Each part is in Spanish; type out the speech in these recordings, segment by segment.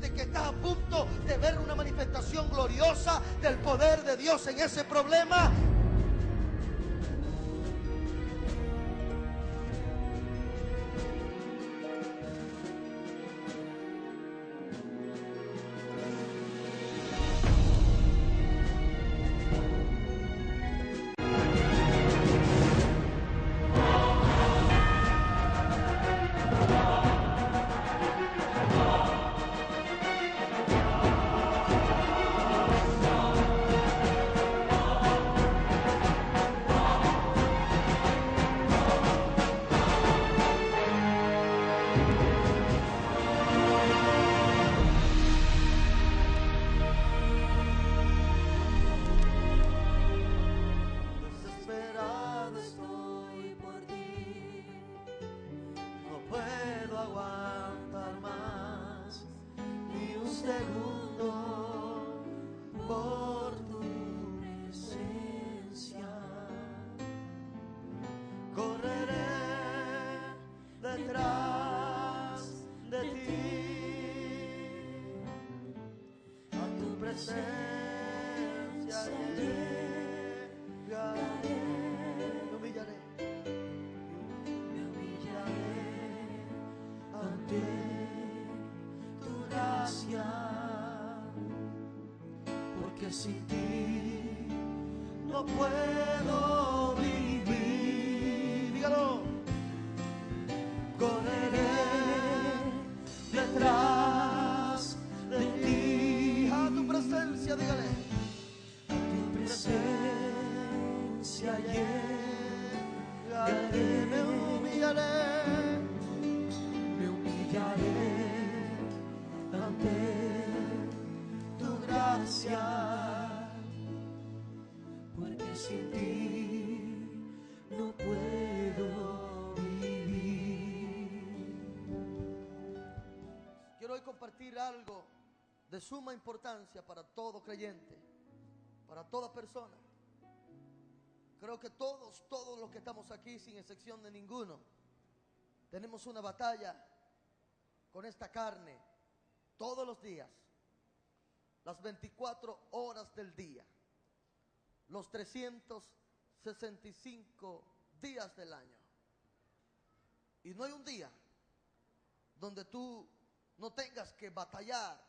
sientes que estás a punto de ver una manifestación gloriosa del poder de Dios en ese problema, porque sin ti no puedo vivir. dígalo. Correré detrás de ti, A tu presencia, dígale. a tu presencia llegaré, Me humillaré, me humillaré ante tu gracia, porque sin ti no puedo vivir. Quiero hoy compartir algo de suma importancia para todo creyente, para toda persona. Creo que todos los que estamos aquí, sin excepción de ninguno, tenemos una batalla con esta carne todos los días, las 24 horas del día, los 365 días del año. Y no hay un día donde tú no tengas que batallar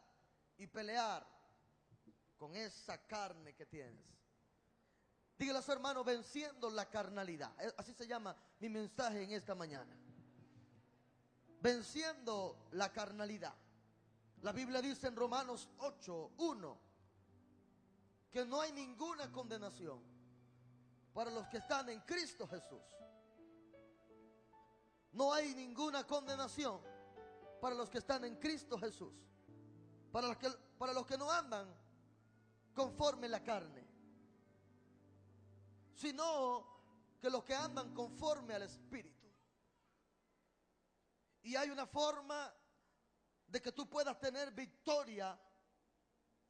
y pelear con esa carne que tienes. Dígale a su hermano, venciendo la carnalidad. Así se llama mi mensaje en esta mañana. Venciendo la carnalidad. La Biblia dice en Romanos 8:1 que no hay ninguna condenación para los que están en Cristo Jesús. No hay ninguna condenación para los que están en Cristo Jesús. Para los que no andan conforme la carne, sino que los que andan conforme al Espíritu. Y hay una forma de que tú puedas tener victoria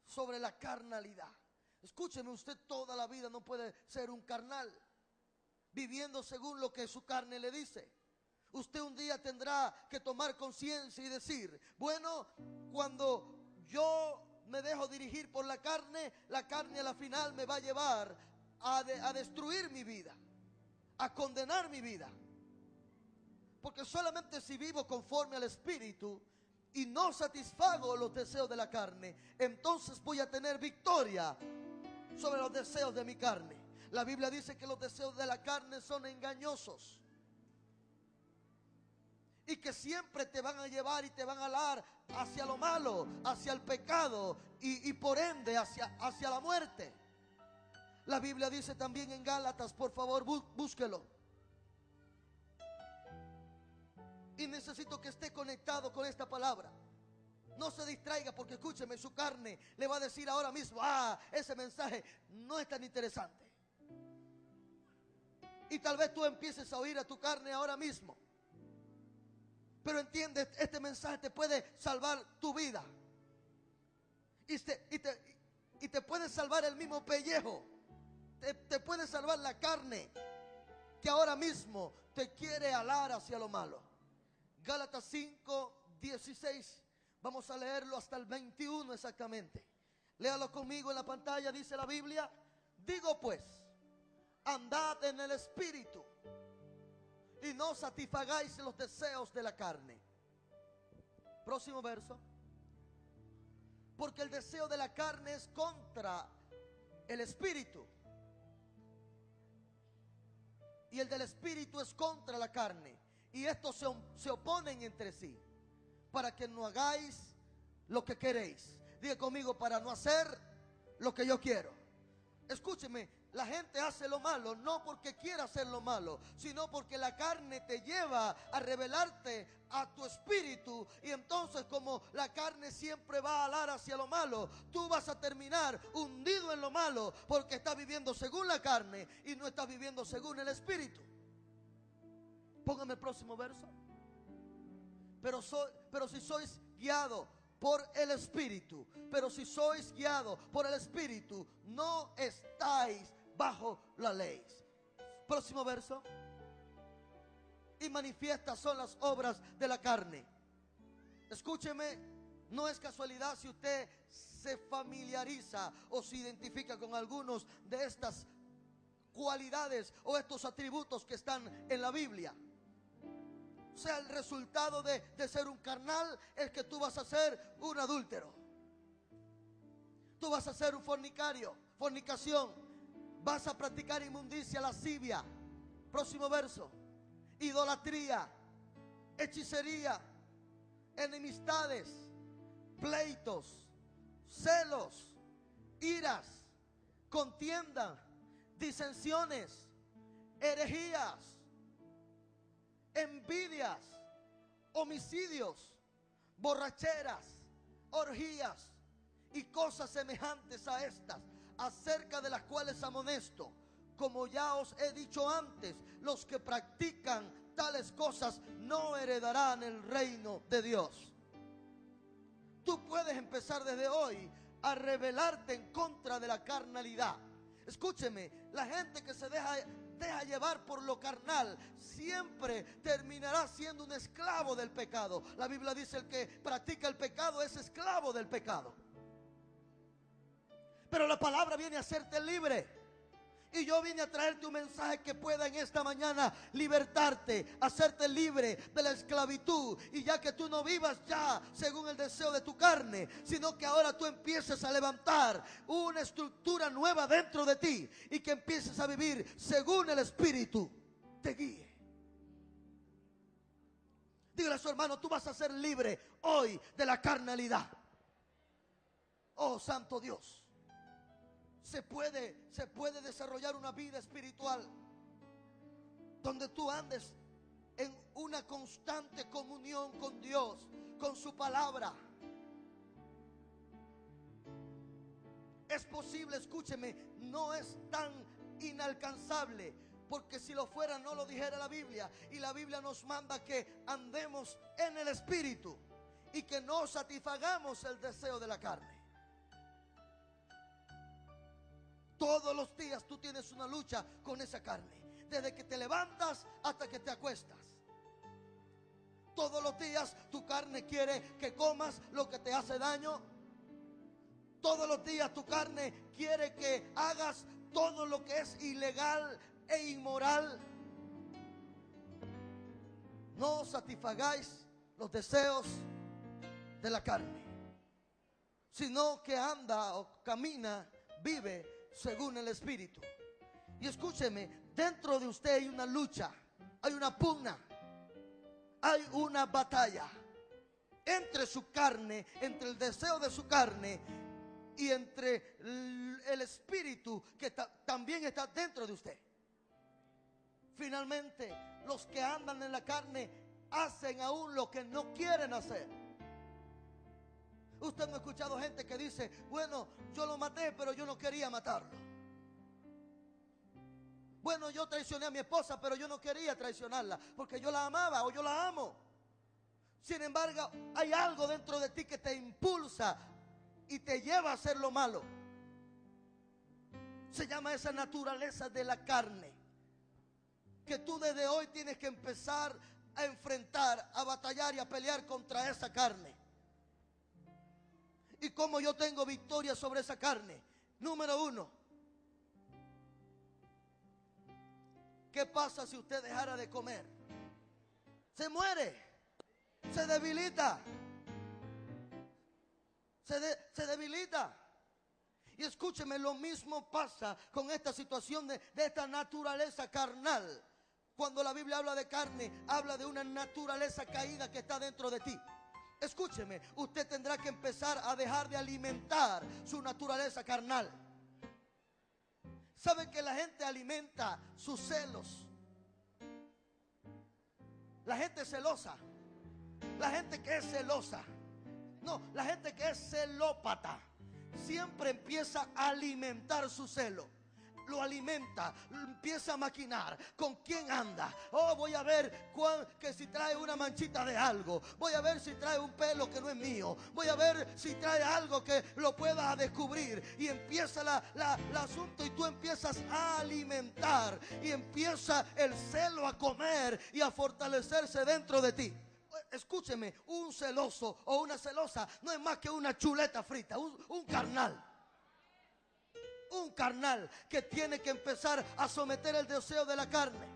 sobre la carnalidad. Escúcheme, usted toda la vida no puede ser un carnal, viviendo según lo que su carne le dice. Usted un día tendrá que tomar conciencia y decir, bueno, cuando yo me dejo dirigir por la carne a la final me va a llevar a destruir mi vida, a condenar mi vida. Porque solamente si vivo conforme al Espíritu y no satisfago los deseos de la carne, entonces voy a tener victoria sobre los deseos de mi carne. La Biblia dice que los deseos de la carne son engañosos y que siempre te van a llevar y te van a jalar hacia lo malo, hacia el pecado y por ende hacia la muerte. La Biblia dice también en Gálatas, por favor búsquelo. Y necesito que esté conectado con esta palabra. No se distraiga, porque escúcheme, su carne le va a decir ahora mismo, ese mensaje no es tan interesante. Y tal vez tú empieces a oír a tu carne ahora mismo. Pero entiende, este mensaje te puede salvar tu vida. Y te puede salvar el mismo pellejo. Te puede salvar la carne que ahora mismo te quiere alar hacia lo malo. Gálatas 5:16. Vamos a leerlo hasta el 21 exactamente. Léalo conmigo en la pantalla, dice la Biblia. Digo pues, andad en el Espíritu y no satisfagáis los deseos de la carne. Próximo verso. Porque el deseo de la carne es contra el Espíritu, y el del Espíritu es contra la carne, y estos se oponen entre sí, para que no hagáis lo que queréis. Diga conmigo, para no hacer lo que yo quiero. Escúcheme, la gente hace lo malo no porque quiera hacer lo malo, sino porque la carne te lleva a rebelarte a tu espíritu, y entonces como la carne siempre va a alar hacia lo malo, tú vas a terminar hundido en lo malo porque estás viviendo según la carne y no estás viviendo según el espíritu. Póngame el próximo verso. Pero si sois guiados por el Espíritu, pero si sois guiados por el Espíritu, no estáis bajo la ley. Próximo verso. Y manifiestas son las obras de la carne. Escúcheme, no es casualidad si usted se familiariza o se identifica con algunos de estas cualidades o estos atributos que están en la Biblia. O sea, el resultado de ser un carnal es que tú vas a ser un adúltero. Tú vas a ser un fornicario, fornicación. Vas a practicar inmundicia, lascivia. Próximo verso. Idolatría, hechicería, enemistades, pleitos, celos, iras, contienda, disensiones, herejías, envidias, homicidios, borracheras, orgías y cosas semejantes a estas, acerca de las cuales amonesto, como ya os he dicho antes, los que practican tales cosas no heredarán el reino de Dios. Tú puedes empezar desde hoy a rebelarte en contra de la carnalidad. Escúcheme, la gente que se deja llevar por lo carnal siempre terminará siendo un esclavo del pecado. La Biblia dice: el que practica el pecado es esclavo del pecado. Pero la palabra viene a hacerte libre. Y yo vine a traerte un mensaje que pueda en esta mañana libertarte, hacerte libre de la esclavitud. Y ya que tú no vivas ya según el deseo de tu carne, sino que ahora tú empieces a levantar una estructura nueva dentro de ti, y que empieces a vivir según el Espíritu te guíe. Dígale a su hermano: tú vas a ser libre hoy de la carnalidad. Oh, santo Dios. Se puede desarrollar una vida espiritual donde tú andes en una constante comunión con Dios, con su palabra. Es posible, escúcheme, no es tan inalcanzable, porque si lo fuera no lo dijera la Biblia. Y la Biblia nos manda que andemos en el Espíritu y que no satisfagamos el deseo de la carne. Todos los días tú tienes una lucha con esa carne, desde que te levantas hasta que te acuestas. Todos los días tu carne quiere que comas lo que te hace daño. Todos los días tu carne quiere que hagas todo lo que es ilegal e inmoral. No satisfagáis los deseos de la carne, sino que anda o camina, vive según el Espíritu. Y escúcheme, dentro de usted hay una lucha, hay una pugna, hay una batalla entre su carne, entre el deseo de su carne y entre el Espíritu que también está dentro de usted. Finalmente, los que andan en la carne hacen aún lo que no quieren hacer. Usted no ha escuchado gente que dice: bueno, yo lo maté, pero yo no quería matarlo. Bueno, yo traicioné a mi esposa, pero yo no quería traicionarla, porque yo la amaba o yo la amo. Sin embargo, hay algo dentro de ti que te impulsa y te lleva a hacer lo malo. Se llama esa naturaleza de la carne, que tú desde hoy tienes que empezar a enfrentar, a batallar y a pelear contra esa carne. ¿Y cómo yo tengo victoria sobre esa carne? Número uno, ¿qué pasa si usted dejara de comer? Se muere, se debilita, se debilita. Y escúcheme, lo mismo pasa con esta situación de esta naturaleza carnal. Cuando la Biblia habla de carne, habla de una naturaleza caída que está dentro de ti. Escúcheme, usted tendrá que empezar a dejar de alimentar su naturaleza carnal. ¿Sabe que la gente alimenta sus celos? La gente celosa, la gente que es celosa, no, la gente que es celópata, siempre empieza a alimentar su celo. Lo alimenta, empieza a maquinar con quién anda. Oh, voy a ver que si trae una manchita de algo, voy a ver si trae un pelo que no es mío, voy a ver si trae algo que lo pueda descubrir. Y empieza el asunto, y tú empiezas a alimentar, y empieza el celo a comer y a fortalecerse dentro de ti. Escúcheme, un celoso o una celosa no es más que una chuleta frita, un carnal. Un carnal que tiene que empezar a someter el deseo de la carne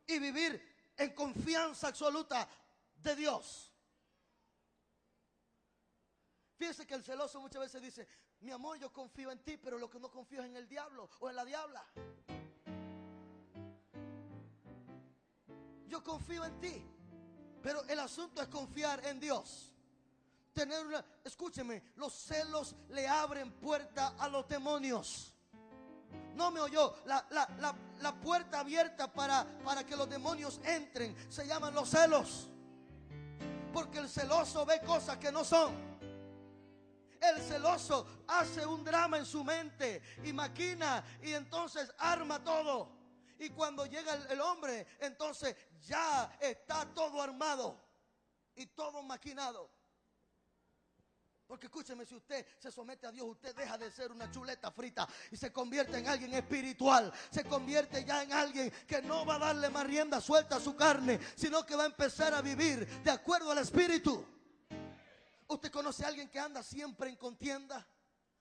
y vivir en confianza absoluta de Dios. Fíjese que el celoso muchas veces dice: mi amor, yo confío en ti, pero lo que no confío es en el diablo o en la diabla. Yo confío en ti, pero el asunto es confiar en Dios. Escúcheme, los celos le abren puerta a los demonios. No me oyó. La puerta abierta para que los demonios entren se llaman los celos. Porque el celoso ve cosas que no son. El celoso hace un drama en su mente y maquina, y entonces arma todo. Y cuando llega el hombre, entonces ya está todo armado y todo maquinado. Porque escúcheme, si usted se somete a Dios, usted deja de ser una chuleta frita y se convierte en alguien espiritual. Se convierte ya en alguien que no va a darle más rienda suelta a su carne, sino que va a empezar a vivir de acuerdo al Espíritu. ¿Usted conoce a alguien que anda siempre en contienda?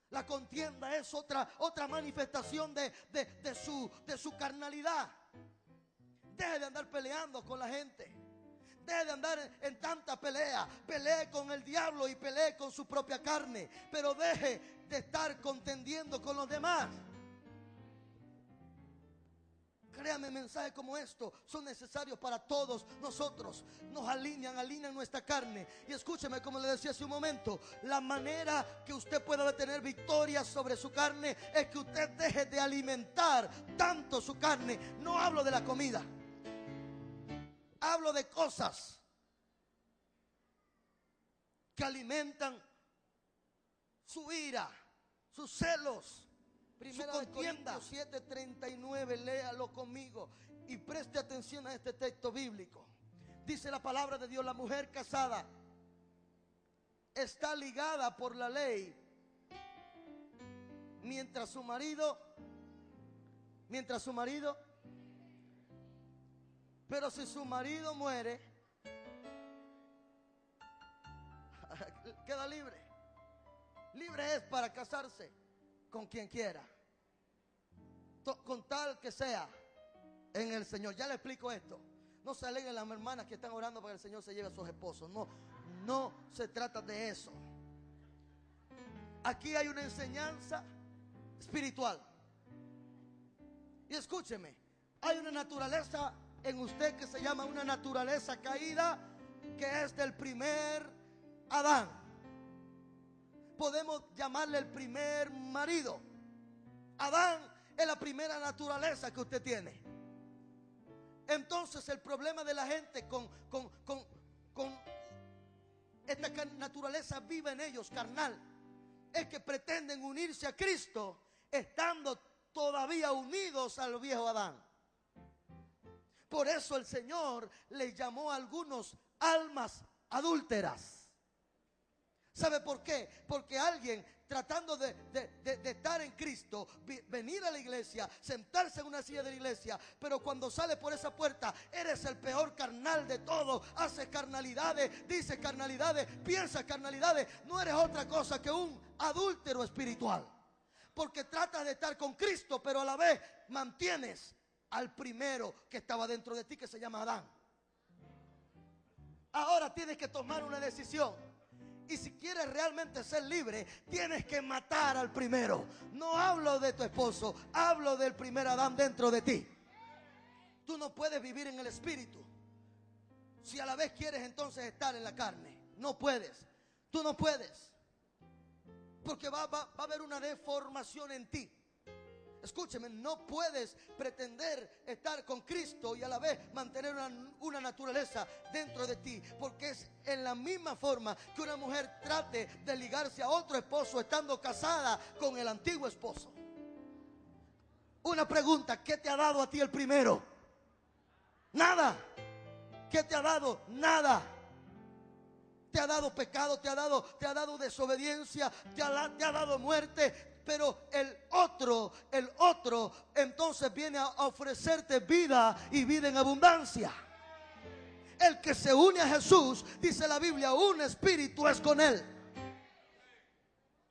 La contienda es otra manifestación de su carnalidad. Deje de andar peleando con la gente. Deje de andar en tanta pelea. Pelee con el diablo y pelee con su propia carne, pero deje de estar contendiendo con los demás. Créame, mensajes como estos son necesarios para todos nosotros. Nos alinean nuestra carne. Y escúcheme, como le decía hace un momento, la manera que usted pueda tener victoria sobre su carne es que usted deje de alimentar tanto su carne. No hablo de la comida, hablo de cosas que alimentan su ira, sus celos, Primera de Corintios 7:39, léalo conmigo y preste atención a este texto bíblico. Dice la palabra de Dios: la mujer casada está ligada por la ley mientras su marido, pero si su marido muere, queda libre. Libre es para casarse con quien quiera, con tal que sea en el Señor. Ya le explico esto. No se alegren las hermanas que están orando para que el Señor se lleve a sus esposos. No se trata de eso. Aquí hay una enseñanza espiritual. Y escúcheme, hay una naturaleza en usted que se llama una naturaleza caída, que es del primer Adán. Podemos llamarle el primer marido. Adán es la primera naturaleza que usted tiene. Entonces el problema de la gente con esta naturaleza viva en ellos, carnal, es que pretenden unirse a Cristo estando todavía unidos al viejo Adán. Por eso el Señor les llamó a algunos almas adúlteras. ¿Sabe por qué? Porque alguien tratando de estar en Cristo, venir a la iglesia, sentarse en una silla de la iglesia, pero cuando sale por esa puerta, eres el peor carnal de todo. Haces carnalidades, dices carnalidades, piensas carnalidades. No eres otra cosa que un adúltero espiritual. Porque tratas de estar con Cristo, pero a la vez mantienes al primero que estaba dentro de ti, que se llama Adán. Ahora tienes que tomar una decisión. Y si quieres realmente ser libre, tienes que matar al primero. No hablo de tu esposo, hablo del primer Adán dentro de ti. Tú no puedes vivir en el espíritu si a la vez quieres entonces estar en la carne. No puedes. Tú no puedes. Porque va a haber una deformación en ti. Escúcheme, no puedes pretender estar con Cristo y a la vez mantener una naturaleza dentro de ti. Porque es en la misma forma que una mujer trate de ligarse a otro esposo estando casada con el antiguo esposo. Una pregunta: ¿qué te ha dado a ti el primero? Nada. ¿Qué te ha dado? Nada. Te ha dado pecado, te ha dado desobediencia, te ha dado muerte. Pero el otro entonces viene a ofrecerte vida y vida en abundancia. El que se une a Jesús, dice la Biblia, un espíritu es con él.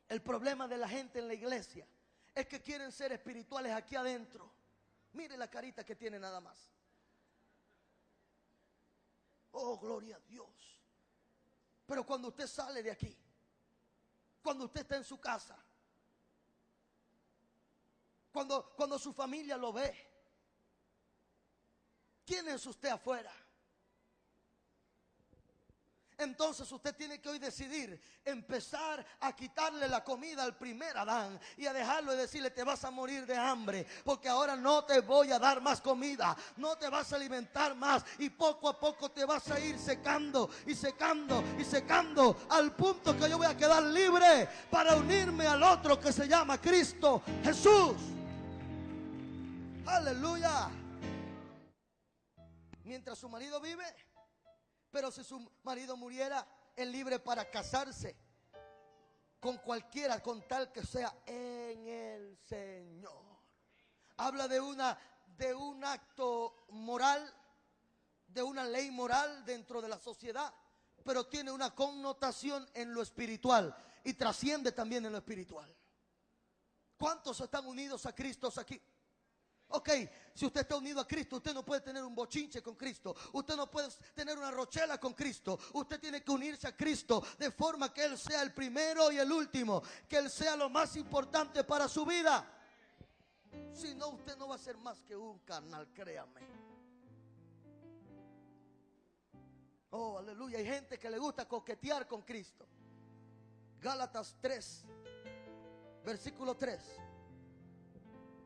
El problema de la gente en la iglesia es que quieren ser espirituales aquí adentro. Mire la carita que tiene nada más. Oh, gloria a Dios. Pero cuando usted sale de aquí, cuando usted está en su casa, cuando su familia lo ve, ¿quién es usted afuera? Entonces usted tiene que hoy decidir empezar a quitarle la comida al primer Adán y a dejarlo y decirle: te vas a morir de hambre, porque ahora no te voy a dar más comida, no te vas a alimentar más, y poco a poco te vas a ir secando y secando y secando, al punto que yo voy a quedar libre para unirme al otro que se llama Cristo Jesús. Aleluya. Mientras su marido vive. Pero si su marido muriera, es libre para casarse con cualquiera, con tal que sea en el Señor. Habla de un acto moral, de una ley moral dentro de la sociedad, pero tiene una connotación en lo espiritual y trasciende también en lo espiritual. ¿Cuántos están unidos a Cristo aquí? Ok, si usted está unido a Cristo, usted no puede tener un bochinche con Cristo. Usted no puede tener una rochela con Cristo. Usted tiene que unirse a Cristo de forma que Él sea el primero y el último. Que Él sea lo más importante para su vida. Si no, usted no va a ser más que un carnal, créame. Oh, aleluya. Hay gente que le gusta coquetear con Cristo. Gálatas 3, versículo 3.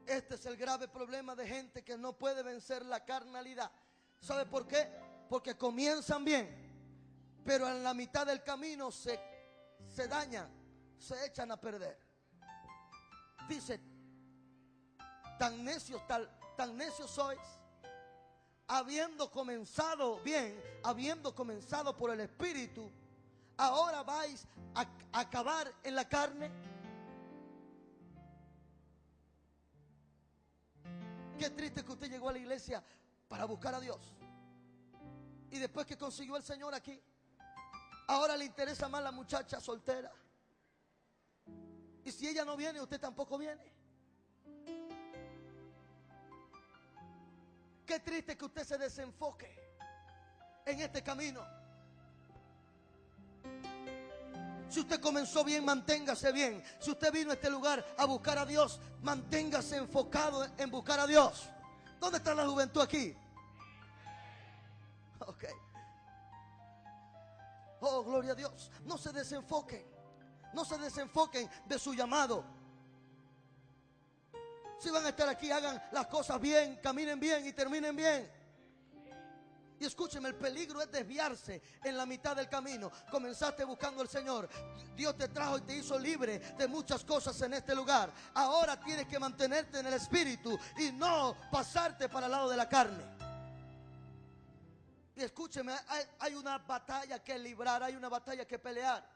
Este es el grave problema de gente que no puede vencer la carnalidad. ¿Sabe por qué? Porque comienzan bien, pero en la mitad del camino se dañan, se echan a perder. Dice: tan necios sois, habiendo comenzado bien, habiendo comenzado por el Espíritu, ahora vais a acabar en la carne. Qué triste que usted llegó a la iglesia para buscar a Dios, y después que consiguió al Señor aquí, ahora le interesa más la muchacha soltera. Y si ella no viene, usted tampoco viene. Qué triste que usted se desenfoque en este camino. Si usted comenzó bien, manténgase bien. Si usted vino a este lugar a buscar a Dios, manténgase enfocado en buscar a Dios. ¿Dónde está la juventud aquí? Ok. Oh, gloria a Dios. No se desenfoquen. No se desenfoquen de su llamado. Si van a estar aquí, hagan las cosas bien, caminen bien y terminen bien. Y escúcheme, el peligro es desviarse en la mitad del camino. Comenzaste buscando al Señor, Dios te trajo y te hizo libre de muchas cosas en este lugar. Ahora tienes que mantenerte en el Espíritu y no pasarte para el lado de la carne. Y escúcheme, hay una batalla que librar, hay una batalla que pelear.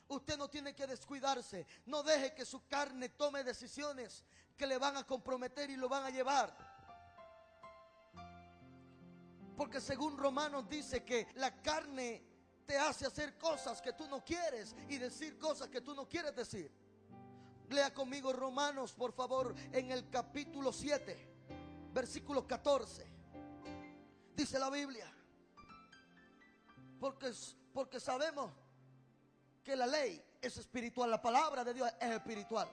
Usted no tiene que descuidarse. No deje que su carne tome decisiones que le van a comprometer y lo van a llevar. Porque según Romanos dice que la carne te hace hacer cosas que tú no quieres y decir cosas que tú no quieres decir. Lea conmigo Romanos, por favor, en el capítulo 7, versículo 14. Dice la Biblia: porque sabemos que la ley es espiritual, la palabra de Dios es espiritual.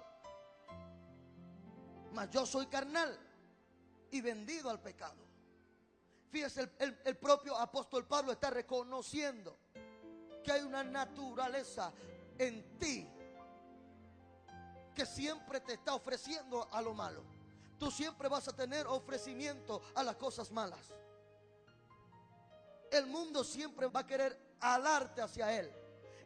Mas yo soy carnal y vendido al pecado. Fíjese, el propio apóstol Pablo está reconociendo que hay una naturaleza en ti que siempre te está ofreciendo a lo malo. Tú siempre vas a tener ofrecimiento a las cosas malas. El mundo siempre va a querer alarte hacia él.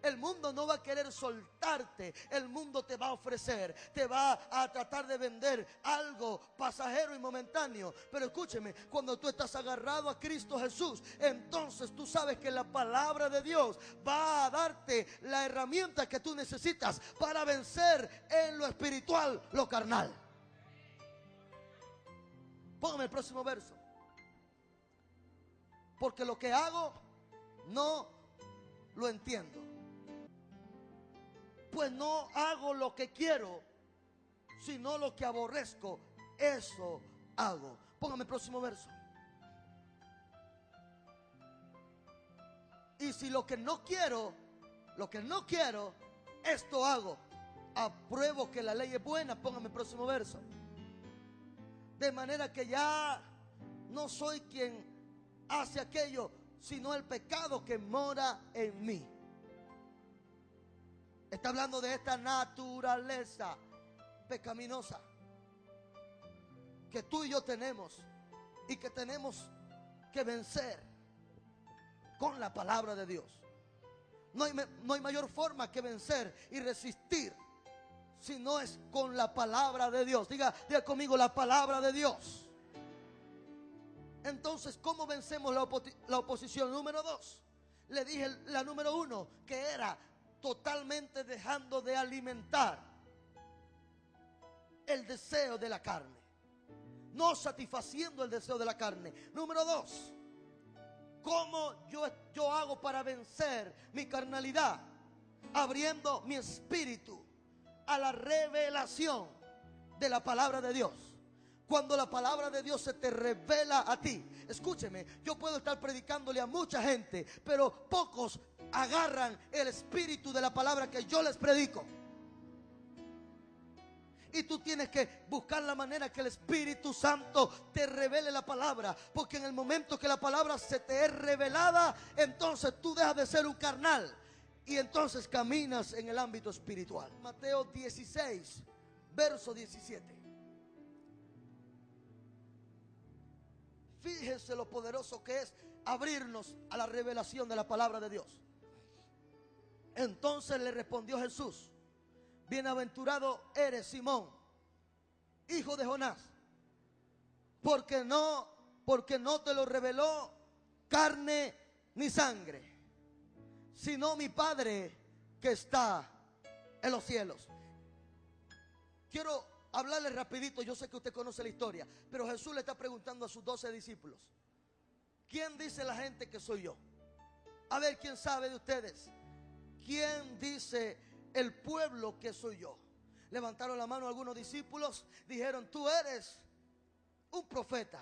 El mundo no va a querer soltarte. El mundo te va a ofrecer, te va a tratar de vender algo pasajero y momentáneo. Pero escúcheme, cuando tú estás agarrado a Cristo Jesús, entonces tú sabes que la palabra de Dios va a darte la herramienta que tú necesitas para vencer en lo espiritual lo carnal. Póngame el próximo verso. Porque lo que hago no lo entiendo. Pues no hago lo que quiero, sino lo que aborrezco, eso hago. Póngame el próximo verso. Y si lo que no quiero, esto hago. Apruebo que la ley es buena. Póngame el próximo verso. De manera que ya no soy quien hace aquello, sino el pecado que mora en mí. Está hablando de esta naturaleza pecaminosa que tú y yo tenemos y que tenemos que vencer con la palabra de Dios. No hay mayor forma que vencer y resistir si no es con la palabra de Dios. Diga conmigo, la palabra de Dios. Entonces, ¿cómo vencemos la oposición? Número 2. Le dije la número 1, que era totalmente dejando de alimentar el deseo de la carne, no satisfaciendo el deseo de la carne. Número 2, ¿cómo yo hago para vencer mi carnalidad? Abriendo mi espíritu a la revelación de la palabra de Dios. Cuando la palabra de Dios se te revela a ti, escúcheme, yo puedo estar predicándole a mucha gente, pero pocos agarran el espíritu de la palabra que yo les predico. Y tú tienes que buscar la manera que el Espíritu Santo te revele la palabra, porque en el momento que la palabra se te es revelada, entonces tú dejas de ser un carnal y entonces caminas en el ámbito espiritual. Mateo 16, verso 17. Fíjese lo poderoso que es abrirnos a la revelación de la palabra de Dios. Entonces le respondió Jesús: bienaventurado eres, Simón, hijo de Jonás, porque no te lo reveló carne ni sangre, sino mi Padre que está en los cielos. Quiero hablarle rapidito, yo sé que usted conoce la historia, pero Jesús le está preguntando a sus 12 discípulos: ¿quién dice la gente que soy yo? A ver, ¿quién sabe de ustedes? ¿Quién dice el pueblo que soy yo? Levantaron la mano algunos discípulos, dijeron: tú eres un profeta,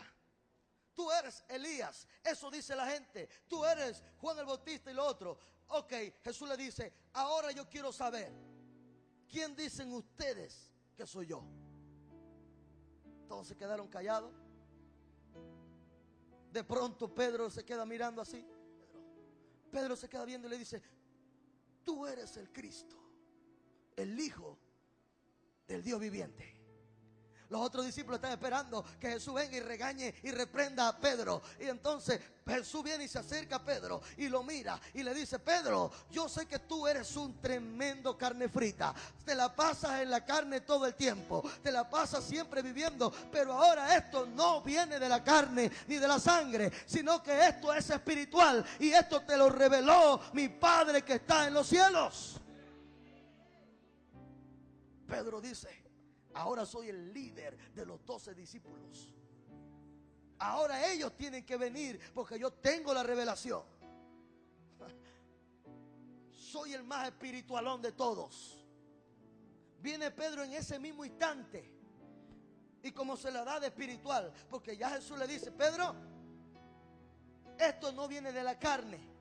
tú eres Elías, eso dice la gente, tú eres Juan el Bautista y lo otro. Ok, Jesús le dice: ahora yo quiero saber, ¿quién dicen ustedes que soy yo? Todos se quedaron callados. De pronto Pedro se queda mirando así. Pedro se queda viendo y le dice: tú eres el Cristo, el Hijo del Dios viviente. Los otros discípulos están esperando que Jesús venga y regañe y reprenda a Pedro. Y entonces Jesús viene y se acerca a Pedro y lo mira y le dice: Pedro, yo sé que tú eres un tremendo carne frita. Te la pasas en la carne todo el tiempo. Te la pasas siempre viviendo. Pero ahora esto no viene de la carne ni de la sangre, sino que esto es espiritual. Y esto te lo reveló mi Padre que está en los cielos. Pedro dice, ahora soy el líder de los 12 discípulos. Ahora ellos tienen que venir porque yo tengo la revelación. Soy el más espiritualón de todos. Viene Pedro en ese mismo instante. Y como se la da de espiritual, porque ya Jesús le dice, Pedro, esto no viene de la carne,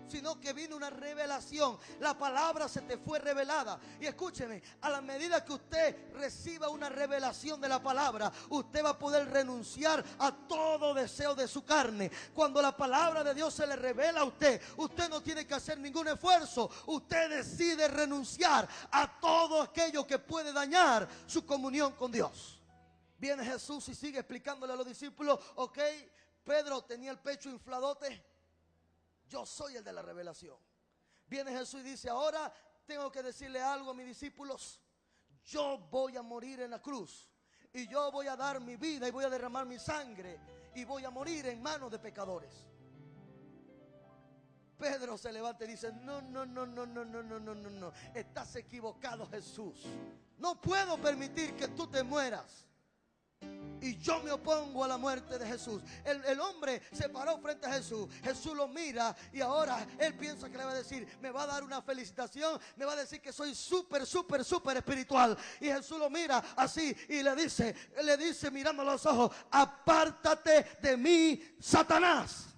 sino que vino una revelación. La palabra se te fue revelada. Y escúcheme, a la medida que usted reciba una revelación de la palabra, usted va a poder renunciar a todo deseo de su carne. Cuando la palabra de Dios se le revela a usted, usted no tiene que hacer ningún esfuerzo. Usted decide renunciar a todo aquello que puede dañar su comunión con Dios. Viene Jesús y sigue explicándole a los discípulos, ok, Pedro tenía el pecho infladote. Yo soy el de la revelación. Viene Jesús y dice, ahora tengo que decirle algo a mis discípulos. Yo voy a morir en la cruz. Y yo voy a dar mi vida y voy a derramar mi sangre. Y voy a morir en manos de pecadores. Pedro se levanta y dice, no. Estás equivocado, Jesús. No puedo permitir que tú te mueras. Y yo me opongo a la muerte de Jesús. El hombre se paró frente a Jesús. Jesús lo mira y ahora él piensa que le va a decir, me va a dar una felicitación, me va a decir que soy súper espiritual. Y Jesús lo mira así y le dice mirando a los ojos, apártate de mí, Satanás.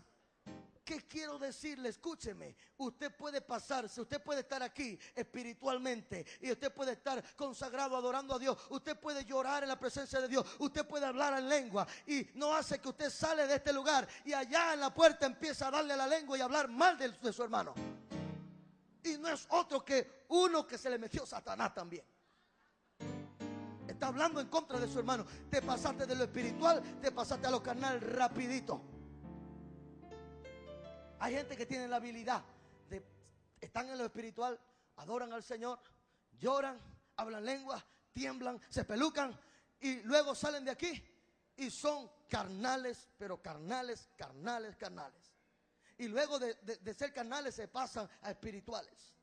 ¿Qué quiero decirle? Escúcheme, usted puede pasarse, usted puede estar aquí espiritualmente y usted puede estar consagrado adorando a Dios, usted puede llorar en la presencia de Dios, usted puede hablar en lengua y no hace que usted sale de este lugar y allá en la puerta empieza a darle la lengua y hablar mal de su hermano. Y no es otro que uno que se le metió Satanás también. Está hablando en contra de su hermano. Te pasaste de lo espiritual, te pasaste a lo carnal rapidito. Hay gente que tiene la habilidad de, están en lo espiritual, adoran al Señor, lloran, hablan lengua, tiemblan, se pelucan y luego salen de aquí y son carnales, pero carnales. Y luego de ser carnales se pasan a espirituales.